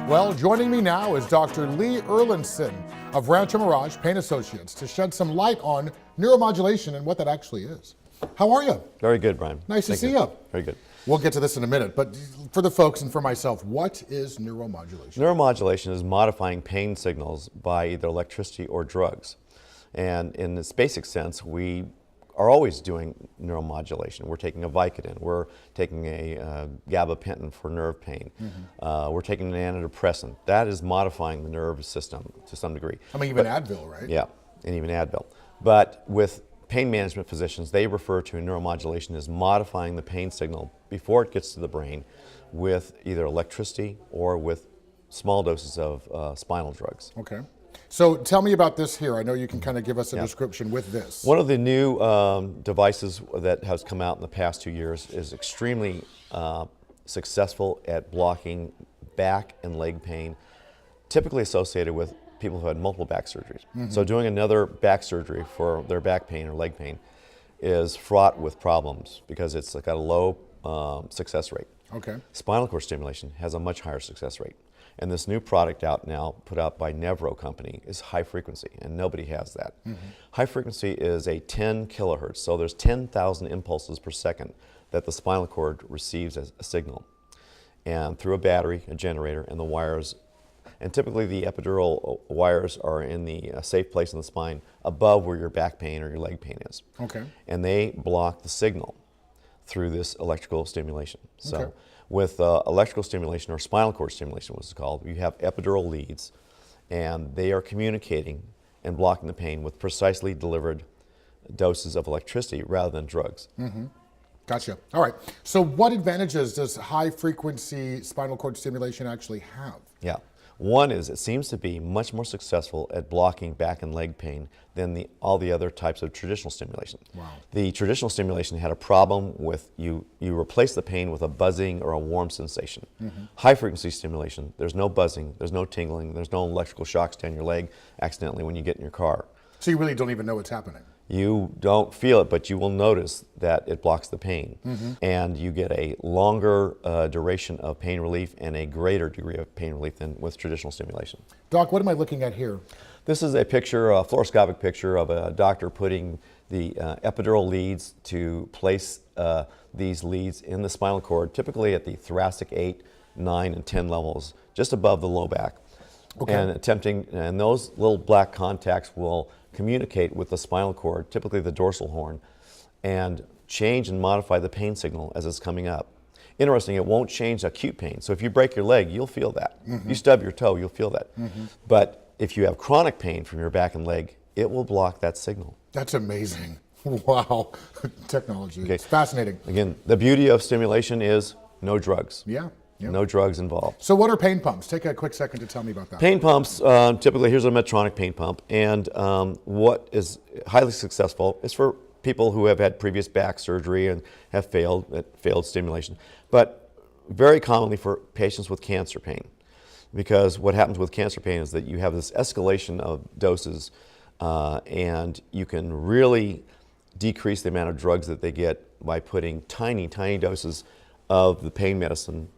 Well, joining me now is Dr. Lee Erlendson of Rancho Mirage Pain Associates to shed some light on neuromodulation and what that actually is. How are you? Very good, Brian. Nice to see you. Very good. We'll get to this in a minute, but for the folks and for myself, what is neuromodulation? Neuromodulation is modifying pain signals by either electricity or drugs. And in its basic sense, we are always doing neuromodulation. We're taking a Vicodin, we're taking a gabapentin for nerve pain, we're taking an antidepressant. That is modifying the nervous system to some degree. I mean, even Advil, right? Yeah, and even Advil. But with pain management physicians, they refer to neuromodulation as modifying the pain signal before it gets to the brain with either electricity or with small doses of spinal drugs. Okay. So tell me about this here. I know you can kind of give us a description with this. One of the new devices that has come out in the past 2 years is extremely successful at blocking back and leg pain, typically associated with people who had multiple back surgeries. So doing another back surgery for their back pain or leg pain is fraught with problems because it's got a low success rate. Okay. Spinal cord stimulation has a much higher success rate. And this new product out now, put out by Nevro company, is high frequency, and nobody has that. High frequency is a 10 kilohertz, so there's 10,000 impulses per second that the spinal cord receives as a signal. And through a battery, a generator, and the wires, and typically the epidural wires are in the safe place in the spine above where your back pain or your leg pain is. Okay. And they block the signal through this electrical stimulation. So. Okay. With electrical stimulation, or spinal cord stimulation, what it's called, you have epidural leads, and they are communicating and blocking the pain with precisely delivered doses of electricity rather than drugs. Gotcha. All right. So what advantages does high-frequency spinal cord stimulation actually have? Yeah. One is it seems to be much more successful at blocking back and leg pain than all the other types of traditional stimulation. Wow. The traditional stimulation had a problem with you replace the pain with a buzzing or a warm sensation. High frequency stimulation, there's no buzzing, there's no tingling, there's no electrical shocks down your leg accidentally when you get in your car. So you really don't even know what's happening? You don't feel it, but you will notice that it blocks the pain. And you get a longer duration of pain relief and a greater degree of pain relief than with traditional stimulation. Doc, what am I looking at here? This is a picture, a fluoroscopic picture of a doctor putting the epidural leads to place these leads in the spinal cord, typically at the thoracic 8, 9, and 10 levels, just above the low back. Okay. And those little black contacts will communicate with the spinal cord, typically the dorsal horn, and change and modify the pain signal as it's coming up. Interesting, it won't change acute pain. So if you break your leg, you'll feel that. You stub your toe, you'll feel that. But if you have chronic pain from your back and leg, it will block that signal. That's amazing. Wow. Technology. Okay. It's fascinating. Again, the beauty of stimulation is no drugs. Yeah. No drugs involved. So what are pain pumps? Take a quick second to tell me about that. Pain pumps, typically, here's a Medtronic pain pump, and what is highly successful is for people who have had previous back surgery and have failed stimulation, but very commonly for patients with cancer pain. Because what happens with cancer pain is that you have this escalation of doses, and you can really decrease the amount of drugs that they get by putting tiny, tiny doses of the pain medicine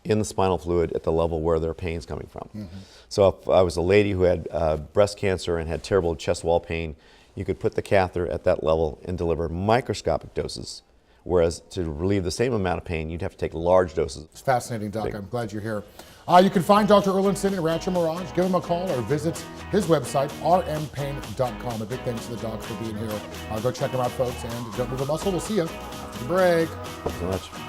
in the spinal fluid at the level where their pain is coming from. So if I was a lady who had breast cancer and had terrible chest wall pain, you could put the catheter at that level and deliver microscopic doses. Whereas to relieve the same amount of pain, you'd have to take large doses. It's fascinating, Doc. I'm glad you're here. You can find Dr. Erlendson in Rancho Mirage. Give him a call or visit his website, rmpain.com. A big thanks to the doc for being here. Go check him out, folks, and don't move a muscle. We'll see you after the break. Thanks so much.